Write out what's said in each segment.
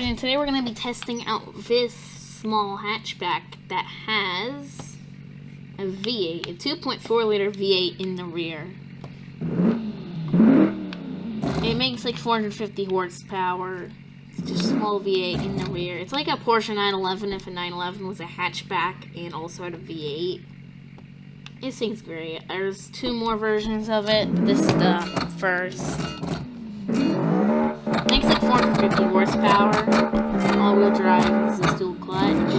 and today we're going to be testing out this small hatchback that has a V8, a 2.4 liter V8 in the rear. It makes like 450 horsepower. It's just a small V8 in the rear. It's like a Porsche 911 if a 911 was a hatchback and also had a V8. This thing's great. There's two more versions of it, but this is the first. Makes like 450 horsepower. All-wheel drive, this is dual clutch.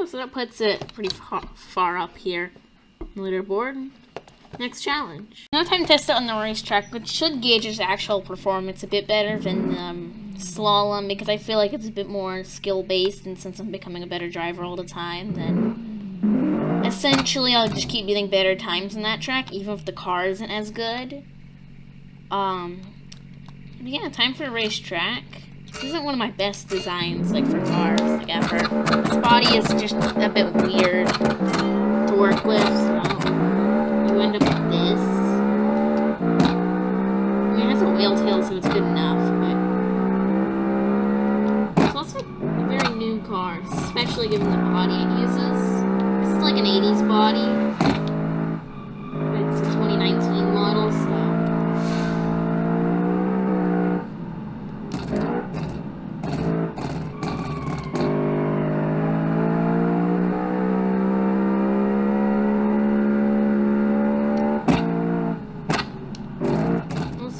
So that puts it pretty far up here on the leaderboard. Next challenge. Now time to test it on the racetrack, which should gauge its actual performance a bit better than slalom, because I feel like it's a bit more skill-based, and since I'm becoming a better driver all the time, then essentially I'll just keep getting better times in that track, even if the car isn't as good. Yeah, time for a racetrack. This isn't one of my best designs, like, for cars, like, ever. This body is just a bit weird to work with, so you end up with this. I mean, it has a whale tail, so it's good enough, but it's also a very new car, especially given the body it uses. This is like an 80s body, but it's a 2019 model, so...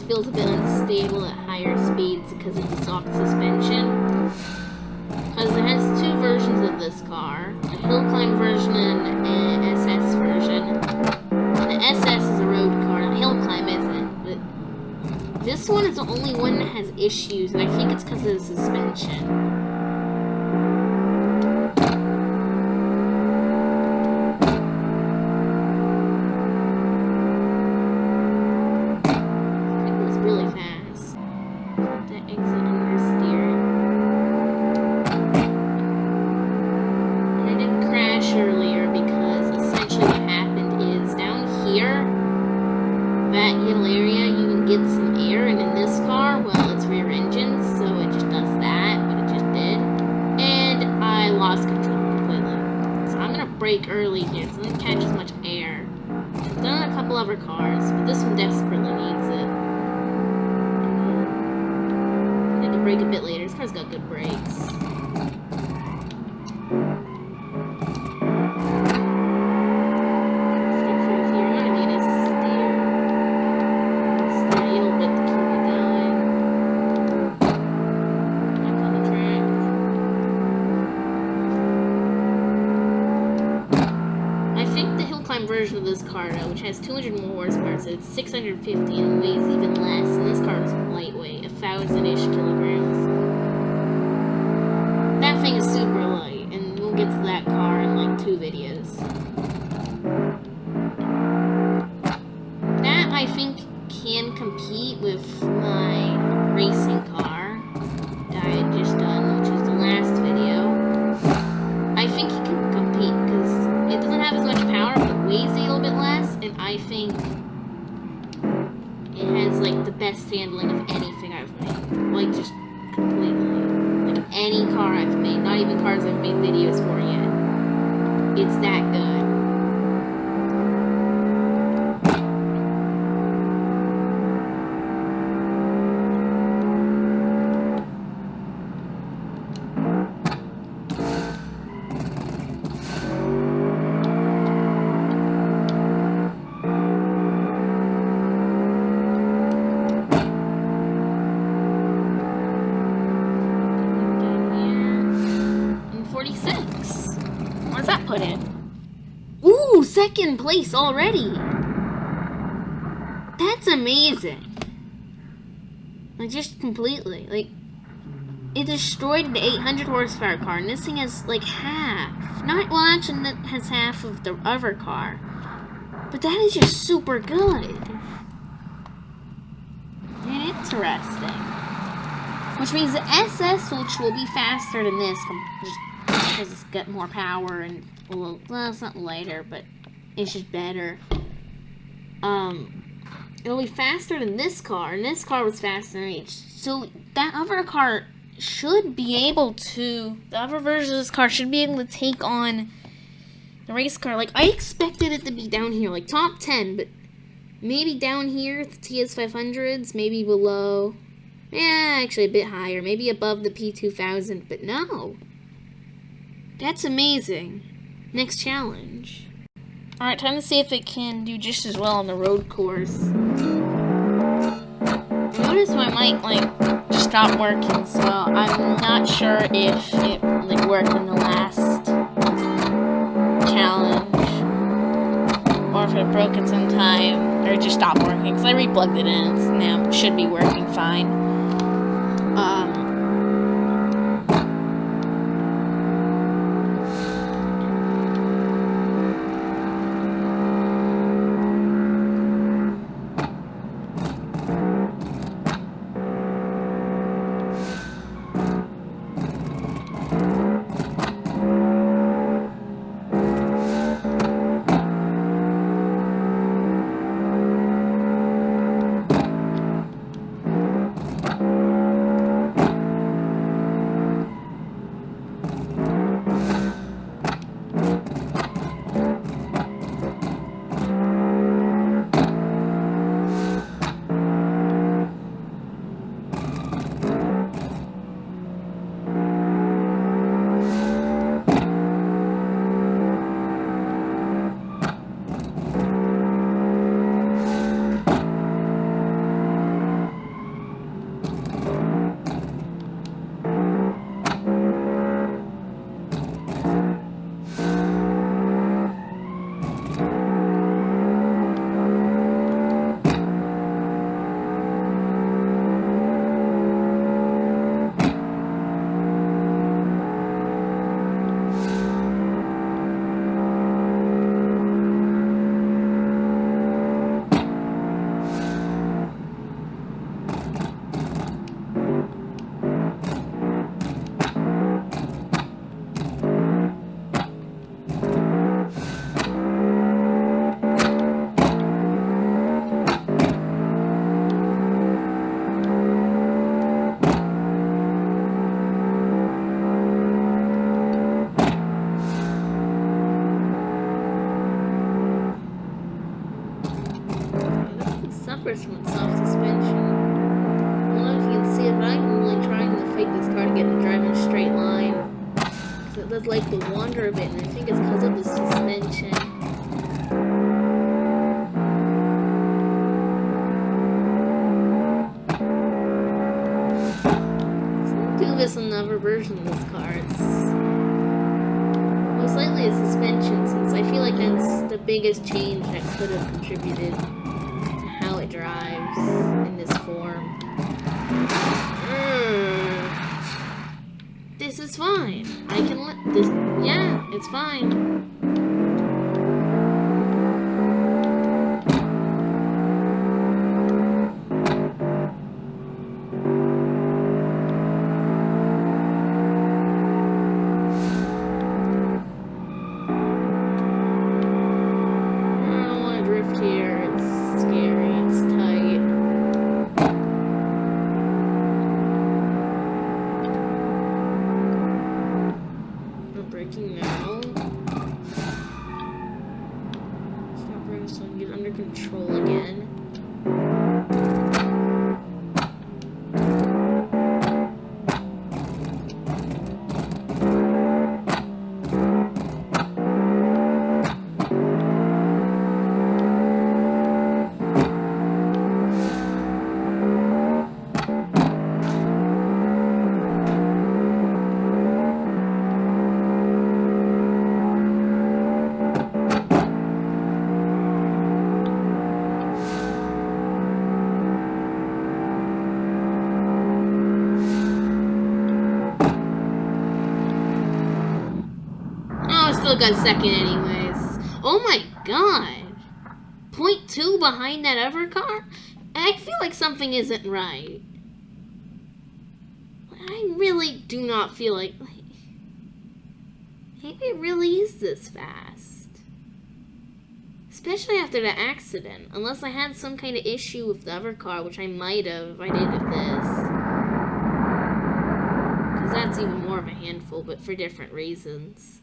feels a bit unstable at higher speeds because of the soft suspension. Because it has two versions of this car, a hill climb version and an SS version. The SS is a road car, the hill climb isn't, but this one is the only one that has issues, and I think it's because of the suspension. Earlier, because essentially what happened is down here, that little area, you can get some air, and in this car, well, it's rear engine, so it just does that, but it just did, and I lost control completely. So I'm gonna brake early here, so I don't catch as much air. I've done it on a couple other cars, but this one desperately needs it. I need to brake a bit later. This car's got good brakes. Version of this car, which has 200 more horsepower, so it's 650 and weighs even less, and this car is lightweight, 1,000-ish kilograms. That thing is super light, and we'll get to that car in like 2 videos. That, I think, can compete with my racing car that I had just done, which is the last video. I think it can compete, because it doesn't have as much power, but it weighs a little bit less, and I think it has, like, the best handling of anything I've made. Like, just completely. Like, any car I've made, not even cars I've made videos for yet. It's that good. What's that put in? Ooh, second place already. That's amazing. Like, just completely. Like, it destroyed the 800 horsepower car, and this thing has, like, half. Not, well, actually, it has half of the other car. But that is just super good. And interesting. Which means the SS, which will be faster than this, just because it's got more power and, well, it's not lighter, but it's just better. It'll be faster than this car, and this car was faster than each. So that other car should be able to, the other version of this car should be able to take on the race car. Like, I expected it to be down here, like top 10, but maybe down here, the TS500s, maybe below. Yeah, actually a bit higher, maybe above the P2000, but no. That's amazing. Next challenge. Alright, time to see if it can do just as well on the road course. Notice my mic, like, just stopped working, so I'm not sure if it, like, worked in the last challenge, or if it broke at some time, or it just stopped working, because I replugged it in, so now it should be working fine. Suffers from soft suspension. I don't know if you can see it, but I'm really trying to fight this car to get it to drive in a straight line. So it does like to wander a bit, and I think it's because of the suspension. So we'll do this on another version of this car. It's most likely a suspension, since I feel like that's the biggest change that could have contributed how it drives in this form. This is fine. I can let this. Yeah, it's fine. Control again. still got second anyways. Oh my god. 0.2 behind that other car? I feel like something isn't right. I really do not feel like maybe it really is this fast. Especially after the accident. Unless I had some kind of issue with the other car, which I might have if I did with this. Because that's even more of a handful, but for different reasons.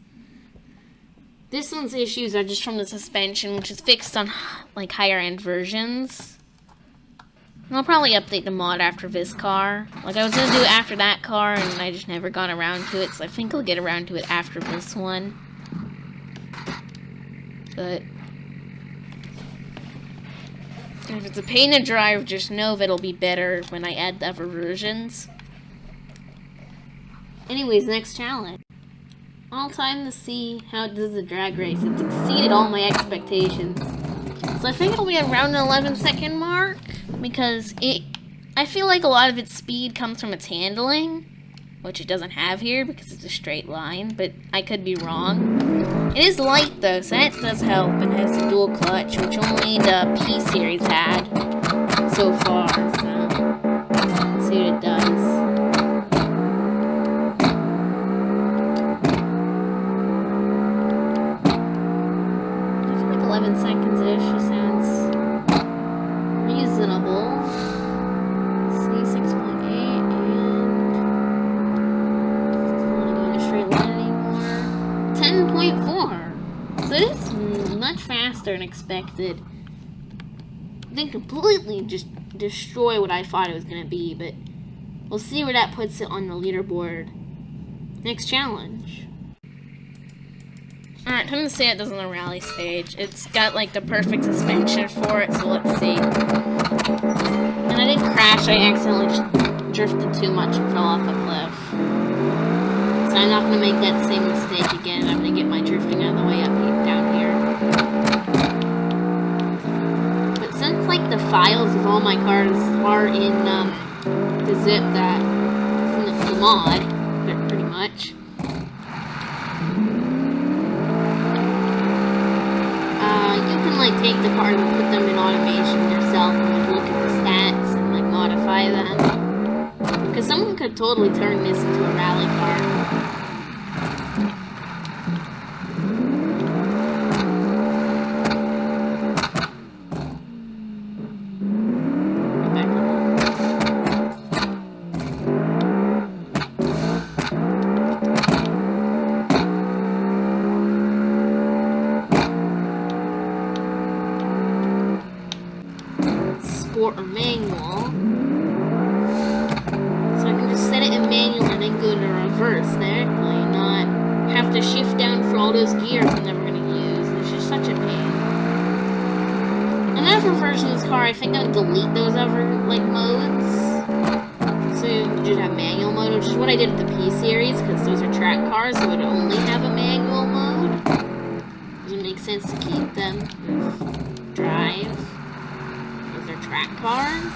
This one's issues are just from the suspension, which is fixed on like higher end versions. And I'll probably update the mod after this car. Like I was gonna do it after that car, and I just never got around to it, so I think I'll get around to it after this one. But if it's a pain to drive, just know that it'll be better when I add the other versions. Anyways, next challenge. All time to see how it does the drag race. It's exceeded all my expectations. So I think it'll be around the 11-second mark, because I feel like a lot of its speed comes from its handling, which it doesn't have here because it's a straight line, but I could be wrong. It is light though, so that does help, and it has a dual clutch, which only the P series had so far, so let's see what it does. I feel like 11 seconds-ish, it sounds reasonable. See, 6.8, and it's not going a straight line anymore. 10.4. So it is much faster than expected. It didn't completely just destroy what I thought it was going to be, but we'll see where that puts it on the leaderboard. Next challenge. Alright, time to see how it does on the rally stage. It's got like the perfect suspension for it, so let's see. And I didn't crash, I accidentally just drifted too much and fell off a cliff. So I'm not going to make that same mistake again. I'm going to get my drifting out of the way down here. But since like the files of all my cars are in the zip that in the mod, pretty much. You can like take the cars and put them in automation yourself and like, look at the stats and like modify them. Because someone could totally turn this into a rally car. Sport or manual. So I can just set it in manual and then go to reverse there. Like not have to shift down for all those gears I'm never going to use. It's just such a pain. Another version of this car, I think I'll delete those other like modes. So you just have manual mode, which is what I did with the P series, because those are track cars, so it would only have a manual mode. Does it make sense to keep them with drive? They're track cars.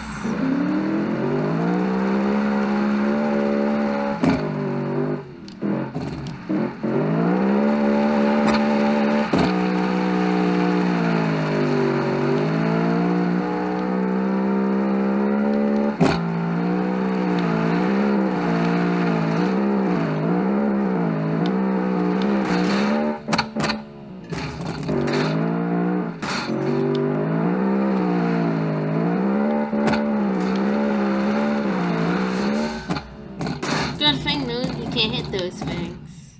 Good thing though, you can't hit those things.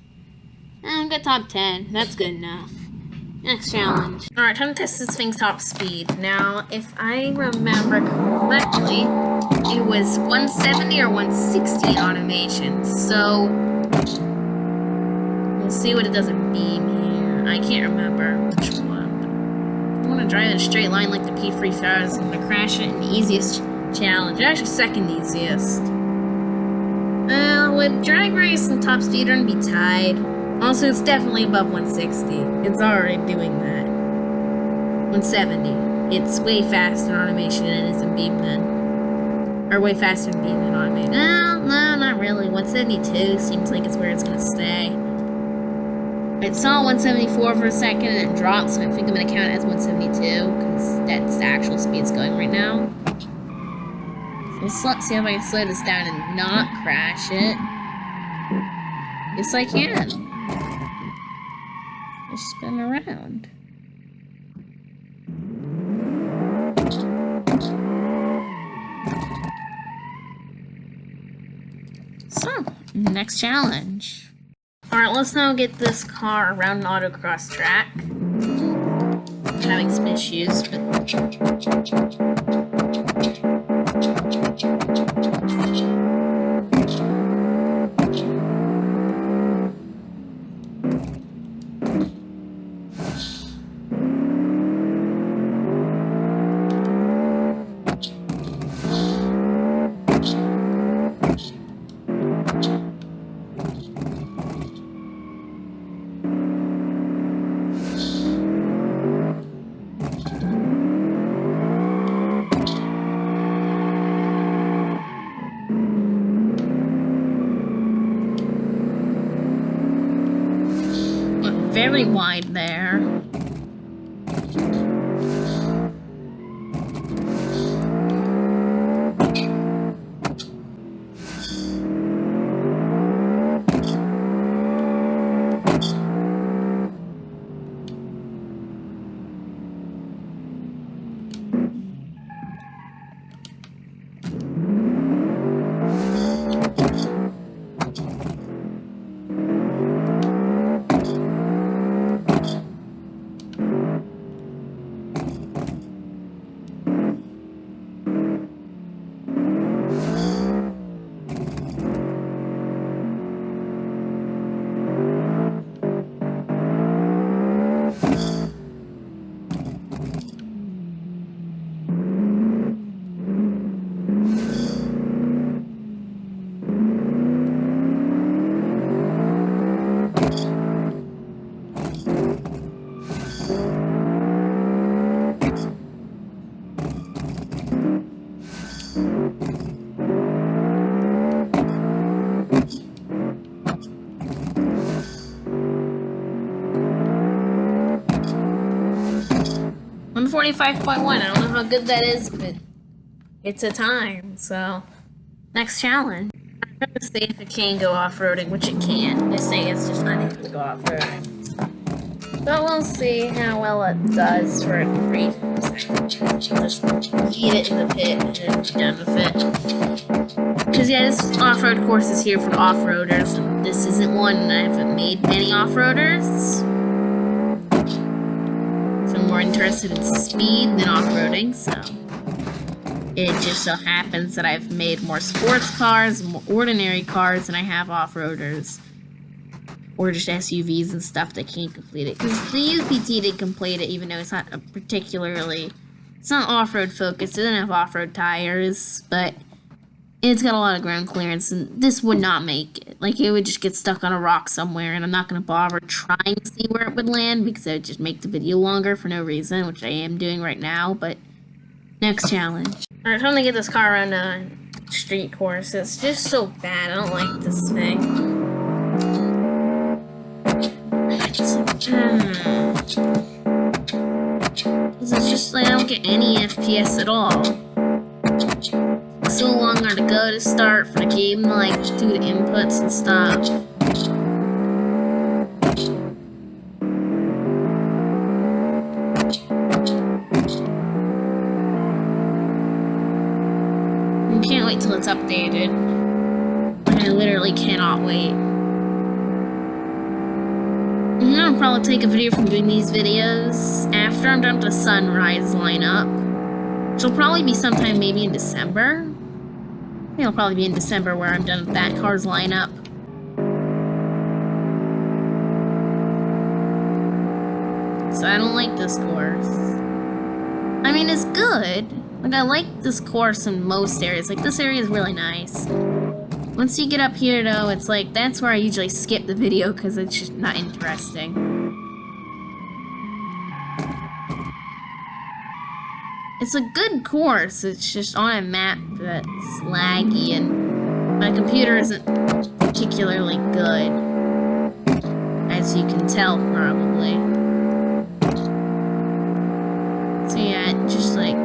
I got top 10. That's good enough. Next challenge. Alright, time to test this thing's top speed. Now, if I remember correctly, it was 170 or 160 in automation. So, we'll see what it does in beam here. I can't remember which one. I want to drive in a straight line like the P3000. I'm going to crash it in the easiest challenge. Actually, second easiest. With drag race and top speed are going to be tied. Also, it's definitely above 160. It's already doing that. 170. It's way faster in automation than it is in beam then. Or way faster in beam than automation. No, not really. 172 seems like it's where it's going to stay. It saw 174 for a second and it dropped, so I think I'm gonna count it as 172 because that's the actual speed it's going right now. So let's see if I can slow this down and not crash it. Yes, I can. Just spin around. So, next challenge. Alright, let's now get this car around an autocross track. I'm having some issues, but... very wide there. I'm 45.1. I don't know how good that is, but it's a time, so. Next challenge. I'm gonna see if it can go off-roading, which it can't. They say it's just not able to go off-roading. But we'll see how well it does for a brief second. Just eat it in the pit and then be done with it. Because yeah, this off-road course is here for off-roaders, and this isn't one, and I haven't made many off-roaders. More interested in speed than off-roading, so it just so happens that I've made more sports cars, more ordinary cars than I have off-roaders, or just SUVs and stuff that can't complete it. Because the UPT did complete it, even though it's not it's not off-road focused. It doesn't have off-road tires, but it's got a lot of ground clearance, and this would not make it. Like, it would just get stuck on a rock somewhere, and I'm not going to bother trying to see where it would land, because it would just make the video longer for no reason, which I am doing right now, but next challenge. Alright, time to get this car around a street course. It's just so bad. I don't like this thing. It's just like, I don't get any FPS at all. So longer to go to start for the game to like do the inputs and stuff. I can't wait till it's updated. I literally cannot wait. I'm gonna probably take a video from doing these videos after I'm done with the sunrise lineup, which will probably be sometime maybe in December. I think it'll probably be in December where I'm done with that car's lineup. So I don't like this course. I mean, it's good. Like, I like this course in most areas. Like, this area is really nice. Once you get up here, though, it's like, that's where I usually skip the video because it's just not interesting. It's a good course, it's just on a map that's laggy, and my computer isn't particularly good. As as you can tell, probably. So yeah, just like,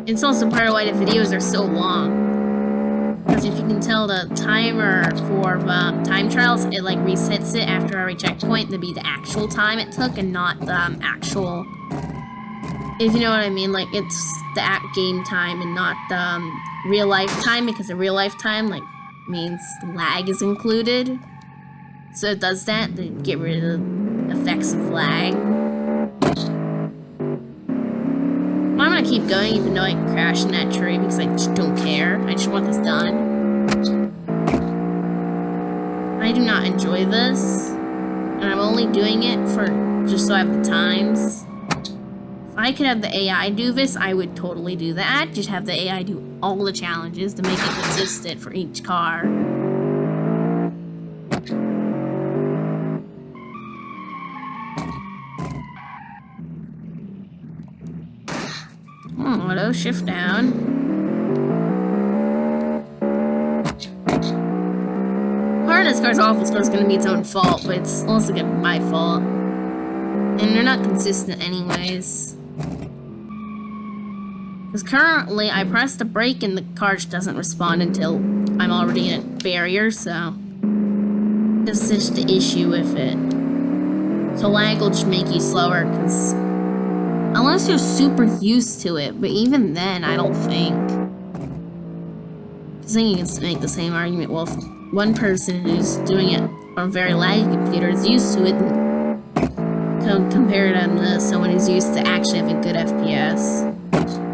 it's also part of why the videos are so long. Because if you can tell the timer for time trials, it like resets it after every checkpoint to be the actual time it took and not the actual, if you know what I mean, like it's the game time and not the real life time, because the real life time like means lag is included. So it does that to get rid of the effects of lag. I'm gonna keep going even though I crashed in that tree because I just don't care. I just want this done. I do not enjoy this, and I'm only doing it for just so I have the times. If I could have the AI do this, I would totally do that. Just have the AI do all the challenges to make it consistent for each car. Auto shift down. Part of this car's awful, so it's gonna be its own fault, but it's also gonna be my fault. And they're not consistent anyways. Because currently, I press the brake and the car just doesn't respond until I'm already in a barrier, so that's just the issue with it. So lag will just make you slower, because unless you're super used to it, but even then, I don't think. Because then you can make the same argument. Well, if one person who's doing it on a very laggy computer is used to it, compare them to someone who's used to actually having good FPS.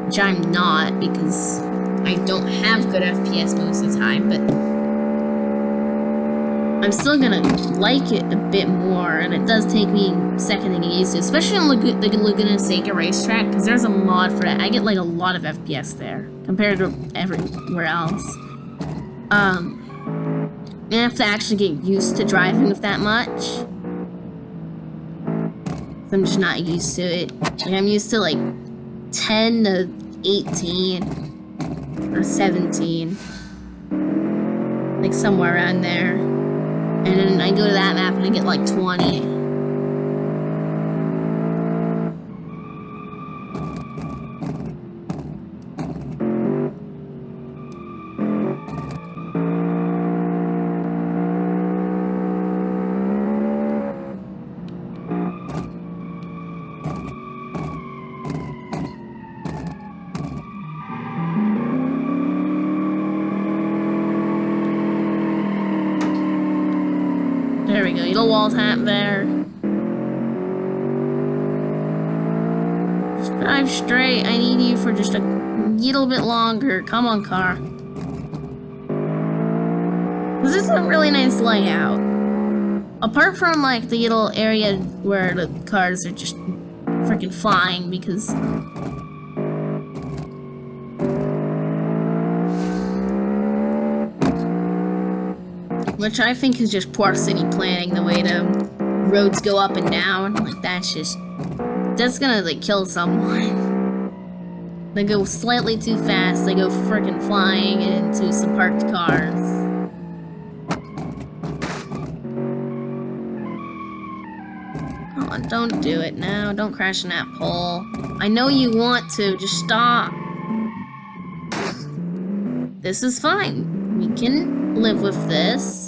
Which I'm not, because I don't have good FPS most of the time, but I'm still gonna like it a bit more, and it does take me a second to get used to, especially on the Laguna Seca racetrack, because there's a mod for that. I get like a lot of FPS there compared to everywhere else. You have to actually get used to driving with that much. I'm just not used to it. Like, I'm used to like 10 to 18 or 17, like somewhere around there. And then I go to that map and I get like 20. There we go, little wall tap there. Just drive straight. I need you for just a little bit longer. Come on, car. This is a really nice layout. Apart from like the little area where the cars are just freaking flying, because which I think is just poor city planning, the way the roads go up and down. Like, that's gonna, like, kill someone. They go slightly too fast, they go frickin' flying into some parked cars. Come on, don't do it now. Don't crash in that pole. I know you want to, just stop. This is fine. We can live with this.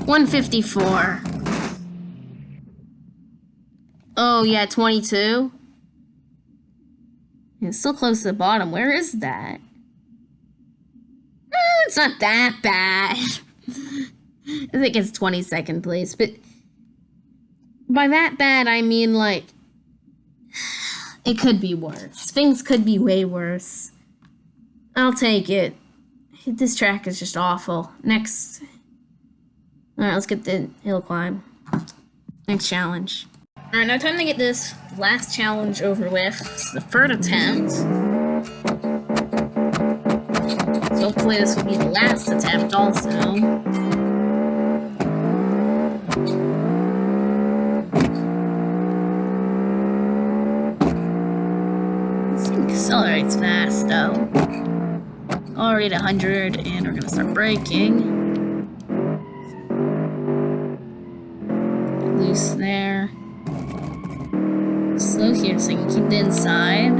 $154. Oh yeah, 22. It's still close to the bottom. Where is that? It's not that bad. I think it's 22nd place, but by that bad, I mean, like, it could be worse. Things could be way worse. I'll take it. This track is just awful. Next. Alright, let's get the hill climb. Next challenge. Alright, now time to get this last challenge over with. It's the third attempt. So hopefully this will be the last attempt also. guy's fast though. Already at 100, and we're gonna start braking. Loose there. Slow here so I can keep the inside.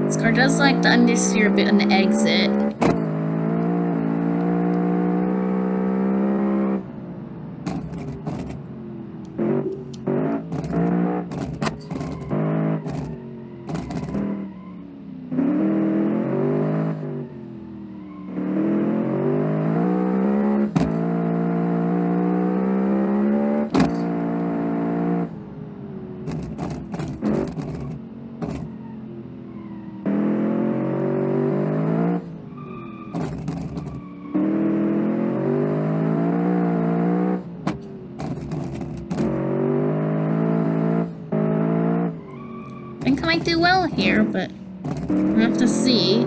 This car does like the understeer a bit on the exit. I think I might do well here, but we'll have to see.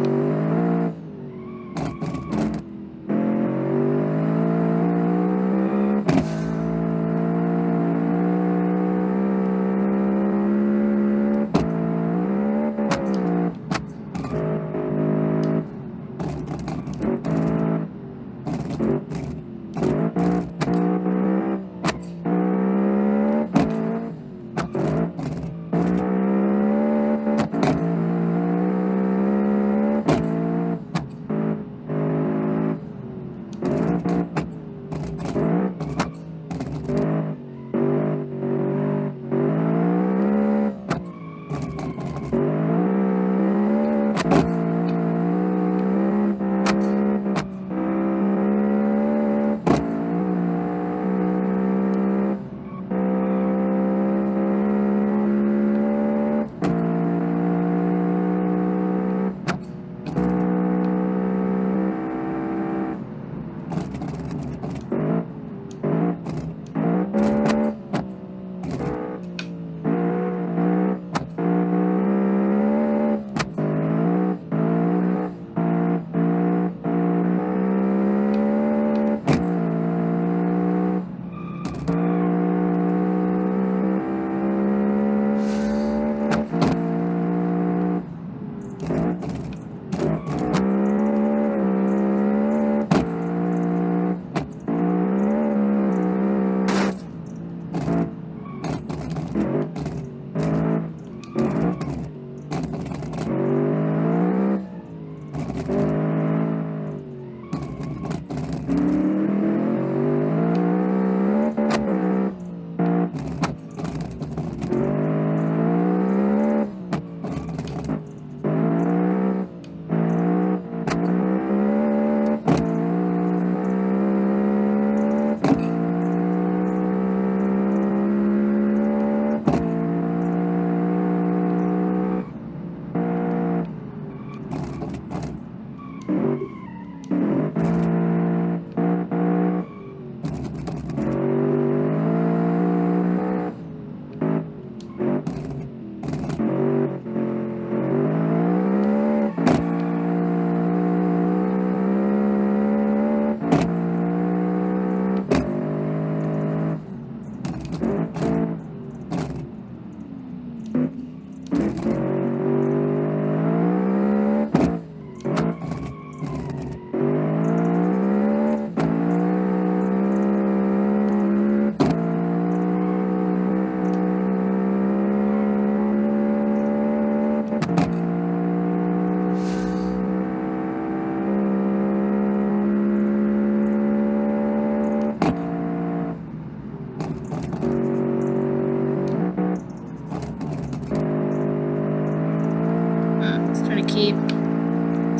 Keep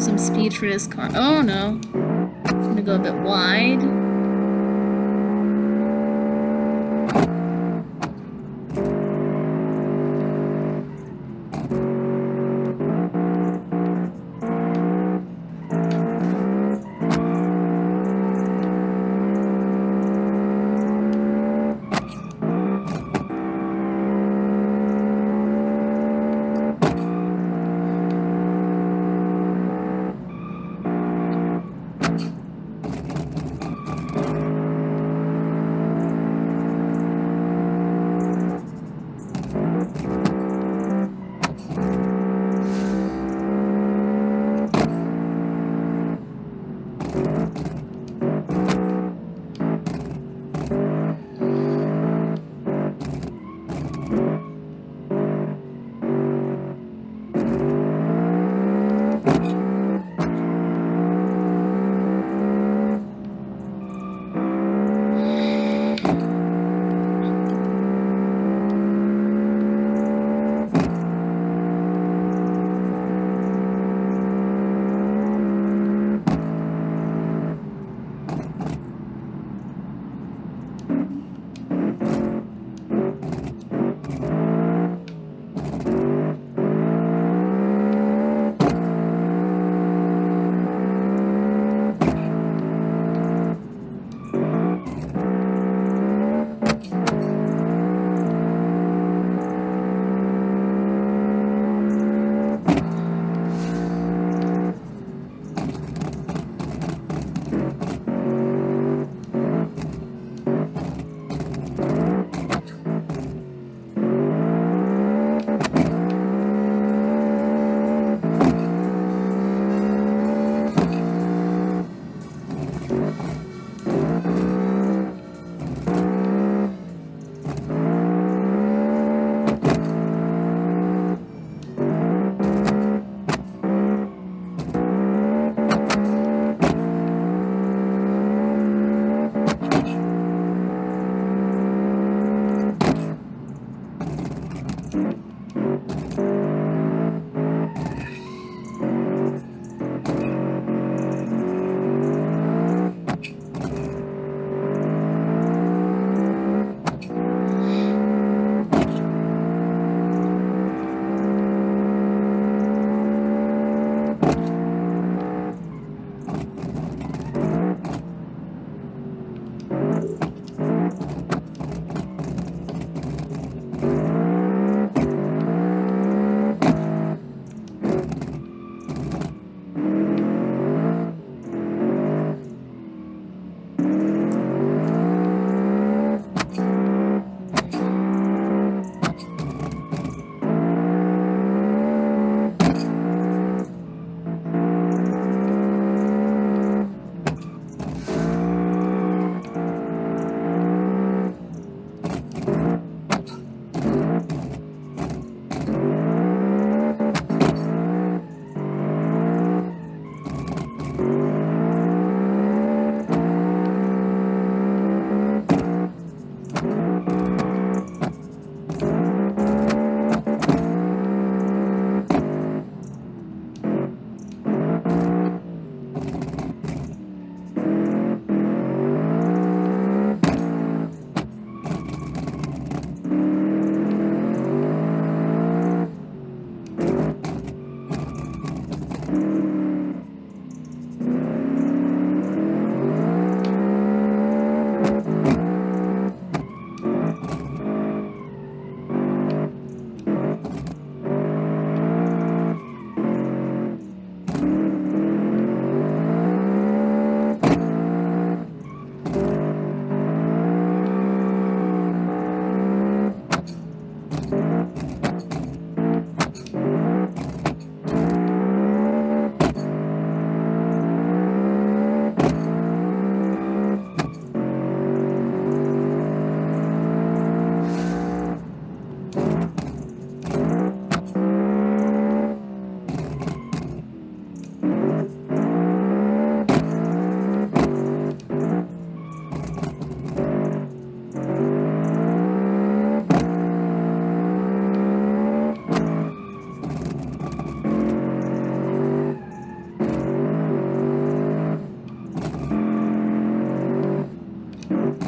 some speed for this car. Oh no. I'm gonna go a bit wide.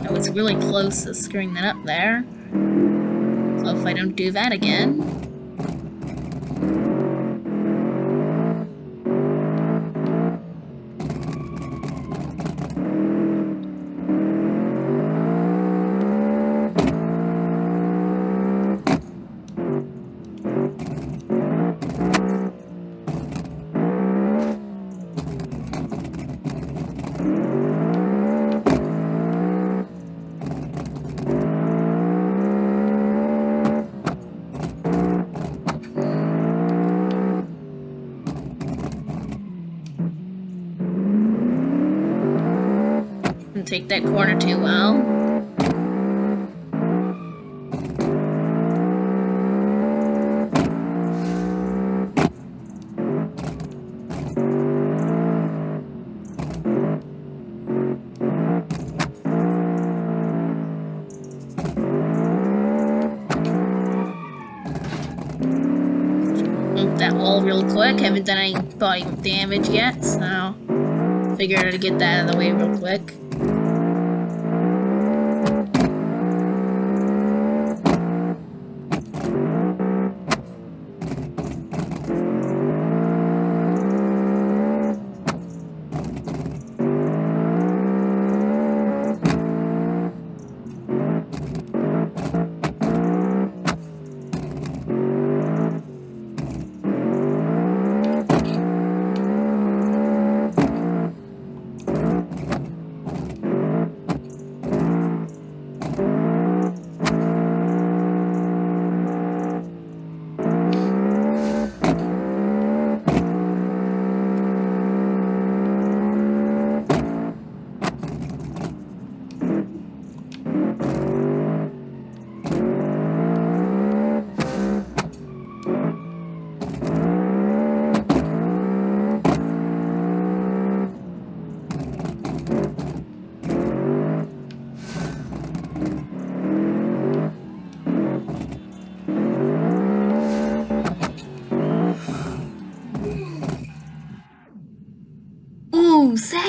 It's really close to screwing that up there. So if I don't do that again... Take that corner too well. Move that wall real quick. Haven't done any body damage yet, so figured I'd get that out of the way real quick.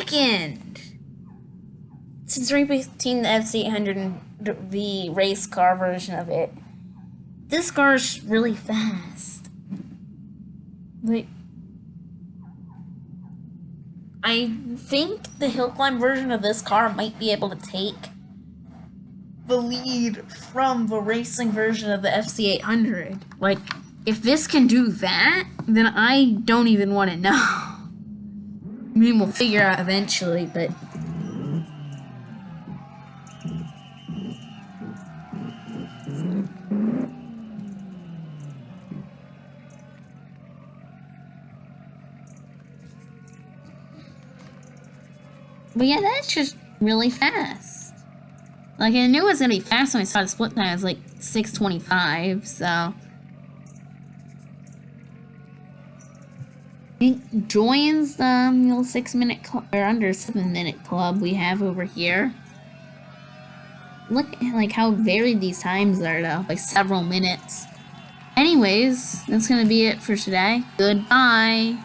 second! Since repeating the FC800 and the race car version of it, this car is really fast. Like, I think the hill climb version of this car might be able to take the lead from the racing version of the FC800. Like, if this can do that, then I don't even want to know. I mean, we'll figure out eventually, but... But yeah, that's just really fast. Like, I knew it was gonna be fast when I saw the split time. It was like 6:25, so... I think joins the little 6-minute or under 7-minute club we have over here. Look at like how varied these times are though, like several minutes. Anyways, that's gonna be it for today. Goodbye.